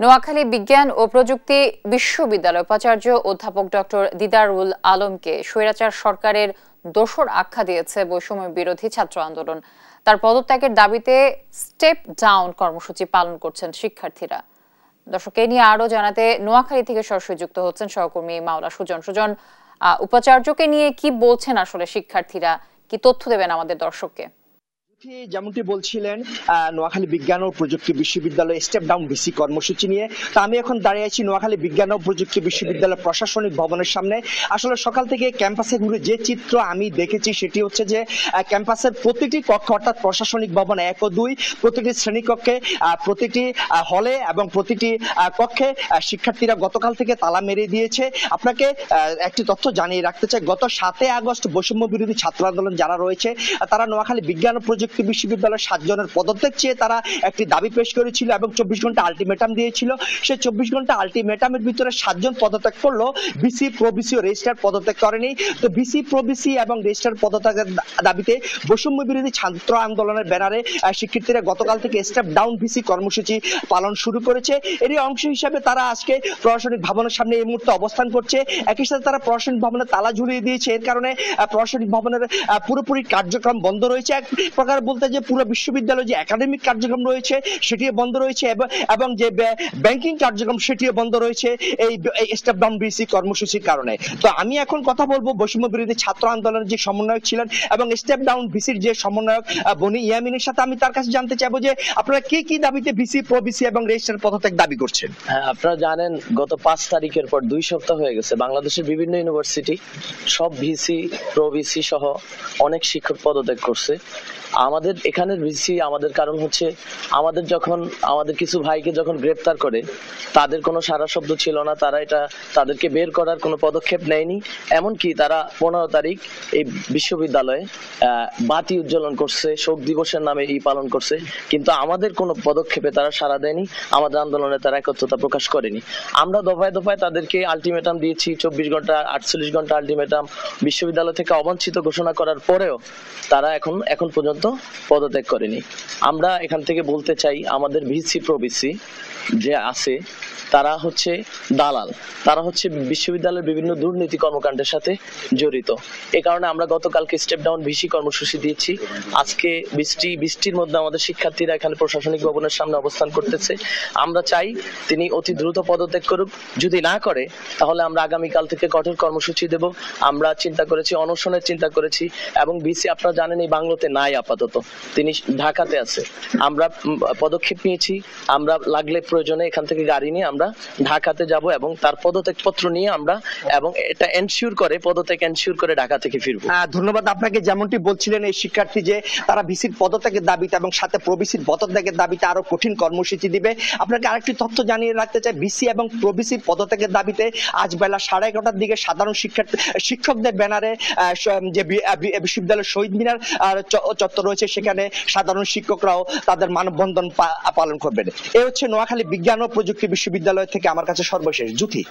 নোয়াখালী বিজ্ঞান ও প্রযুক্তি বিশ্ববিদ্যালয় উপাচার্য অধ্যাপক ডক্টর দিদারুল আলমকে স্বৈরাচার সরকারের দোসর আখ্যা দিয়েছে বৈষম্য বিরোধী ছাত্র আন্দোলন। তার পদত্যাগের দাবিতে স্টেপ ডাউন কর্মসূচি পালন করছেন শিক্ষার্থীরা। দর্শক, এ নিয়ে আরো জানাতে নোয়াখালী থেকে সরাসরি যুক্ত হচ্ছেন সহকর্মী মাওলা সুজন। উপাচার্যকে নিয়ে কি বলছেন আসলে শিক্ষার্থীরা, কি তথ্য দেবেন আমাদের দর্শককে? যেমনটি বলছিলেন, নোয়াখালী বিজ্ঞান ও প্রযুক্তি বিশ্ববিদ্যালয় স্টেপ ডাউন ভিসি কর্মসূচি নিয়ে। তা আমি এখন দাঁড়িয়ে আছি নোয়াখালী বিজ্ঞান ও প্রযুক্তি বিশ্ববিদ্যালয় প্রশাসনিক ভবনের সামনে। আসলে সকাল থেকে ক্যাম্পাসে ঘুরে যে চিত্র আমি দেখেছি সেটি হচ্ছে যে ক্যাম্পাসের প্রতিটি কক্ষ অর্থাৎ প্রশাসনিক ভবন 1 ও 2 প্রতিটি শ্রেণীকক্ষে, প্রতিটি হলে এবং প্রতিটি কক্ষে শিক্ষার্থীরা গতকাল থেকে তালা মেরে দিয়েছে। আপনাকে একটি তথ্য জানিয়ে রাখতে চাই, গত 7 আগস্ট বৈষম্য বিরোধী ছাত্র আন্দোলন যারা রয়েছে তারা নোয়াখালী বিজ্ঞান ও প্রযুক্তি বিশ্ববিদ্যালয়ের 7 জনের পদত্যাগ চেয়ে তারা একটি দাবি পেশ করেছিল এবং 24 ঘন্টা আলটিমেটাম দিয়েছিল। সেই 24 ঘন্টা আলটিমেটামের ভিতরে 7 জন পদত্যাগ করলো, বিসি, প্রবিসি ও রেজিস্ট্রার পদত্যাগ করেনি। তো বিসি, প্রবিসি এবং রেজিস্ট্রার পদত্যাগের দাবিতে বৈষম্য বিরোধী ছাত্র আন্দোলনের ব্যানারে শিক্ষার্থীরা গতকাল থেকে স্টেপ ডাউন ভিসি কর্মসূচি পালন শুরু করেছে। এরই অংশ হিসাবে তারা আজকে প্রশাসনিক ভবনের সামনে এই মুহূর্তে অবস্থান করছে। একই সাথে তারা প্রশাসনিক ভবনে তালা ঝুলিয়ে দিয়েছে। এর কারণে প্রশাসনিক ভবনের পুরোপুরি কার্যক্রম বন্ধ রয়েছে। এক প্রকার বলতে যে পুরো বিশ্ববিদ্যালয়ে যে একাডেমিক কার্যক্রম রয়েছে সেটিও বন্ধ রয়েছে এবং যে ব্যাংকিং কার্যক্রম সেটিও বন্ধ রয়েছে এই স্টেপ ডাউন ভিসি কর্মসূচির কারণে। তো আমি এখন কথা বলবো বৈষম্য বিরোধী ছাত্র আন্দোলনের যে সমন্বয়ক ছিলেন এবং স্টেপ ডাউন ভিসির যে সমন্বয়ক বনি ইয়ামিনের সাথে আমি তার কাছে জানতে চাইবো যে আপনারা কি দাবিতে বিসি, প্রবিসি এবং রেজিস্ট্রার পদত্যাগ দাবি করছেন? আপনারা জানেন গত 5 তারিখের পর 2 সপ্তাহ হয়ে গেছে বাংলাদেশের বিভিন্ন ইউনিভার্সিটি সব ভিসি, প্রবিসি সহ অনেক শিক্ষক পদত্যাগ করছে। আমাদের এখানের ভিসি আমাদের কারণ হচ্ছে আমাদের কিছু ভাইকে যখন গ্রেপ্তার করে তাদের কোনো সারা শব্দ ছিল না, তাদেরকে বের করার কোনো পদক্ষেপ নেয়নি। এমনকি তারা 15 তারিখ এই বিশ্ববিদ্যালয়ে বাতি উজ্জ্বলন করছে, শোক দিবসের নামে পালন করছে, কিন্তু আমাদের কোনো পদক্ষেপে তারা সাড়া দেয়নি, আমাদের আন্দোলনে তারা একত্রতা প্রকাশ করেনি। আমরা দফায় দফায় তাদেরকে আলটিমেটাম দিয়েছি, 24 ঘন্টা 48 ঘন্টা আলটিমেটাম বিশ্ববিদ্যালয় থেকে অবাঞ্ছিত ঘোষণা করার পরেও তারা এখন পর্যন্ত পদত্যাগ করেনি। আমরা এখান থেকে বলতে চাই আমাদের ভিসি, প্রবিসি যে আছে তারা হচ্ছে দালাল, তারা হচ্ছে বিশ্ববিদ্যালয়ের বিভিন্ন দুর্নীতি কর্মকাণ্ডের সাথে জড়িত। এই কারণে আমরা গতকালকে স্টেপ ডাউন ভিসি কর্মসূচি দিয়েছি। আজকে বৃষ্টির মধ্যে আমাদের শিক্ষার্থীরা এখানে প্রশাসনিক ভবনের সামনে অবস্থান করতেছে। আমরা চাই তিনি অতি দ্রুত পদত্যাগ করুক। যদি না করে তাহলে আমরা আগামীকাল থেকে কঠোর কর্মসূচি দেব। আমরা চিন্তা করেছি, অনশনের চিন্তা করেছি এবং ভিসি আপনারা জানেন এই বাংলাতে নাই, আপাতত তিনি ঢাকাতে আছে। আমরা পদক্ষেপ নিয়েছি, আমরা লাগলে প্রয়োজনে এখান থেকে গাড়ি নিয়ে আমরা ঢাকাতে যাব এবং তার পদত্যাগ পত্র নিয়ে আমরা এবং এটা এনশিওর করে ঢাকা থেকে ফিরবো। ধন্যবাদ আপনাকে। যেমনটি বলছিলেন এই শিক্ষার্থী যে তারা ভিসির পদত্যাগের দাবিতে এবং সাথে প্রবিসির পদত্যাগের দাবিতে আরো কঠিন কর্মসূচি দিবে। আপনাকে আরেকটি তথ্য জানিয়ে রাখতে চাই, ভিসি এবং প্রবিসির পদত্যাগের দাবিতে আজ বেলা 11:30টার দিকে সাধারণ শিক্ষকদের ব্যানারে যে বিশ্ববিদ্যালয়ের শহীদ মিনার চত্বর রয়েছে সেখানে সাধারণ শিক্ষকরাও তাদের মানববন্ধন পালন করবেন। এ হচ্ছে নোয়াখালী বিজ্ঞান ও প্রযুক্তি বিশ্ববিদ্যালয় থেকে আমার কাছে সর্বশেষ জুথি।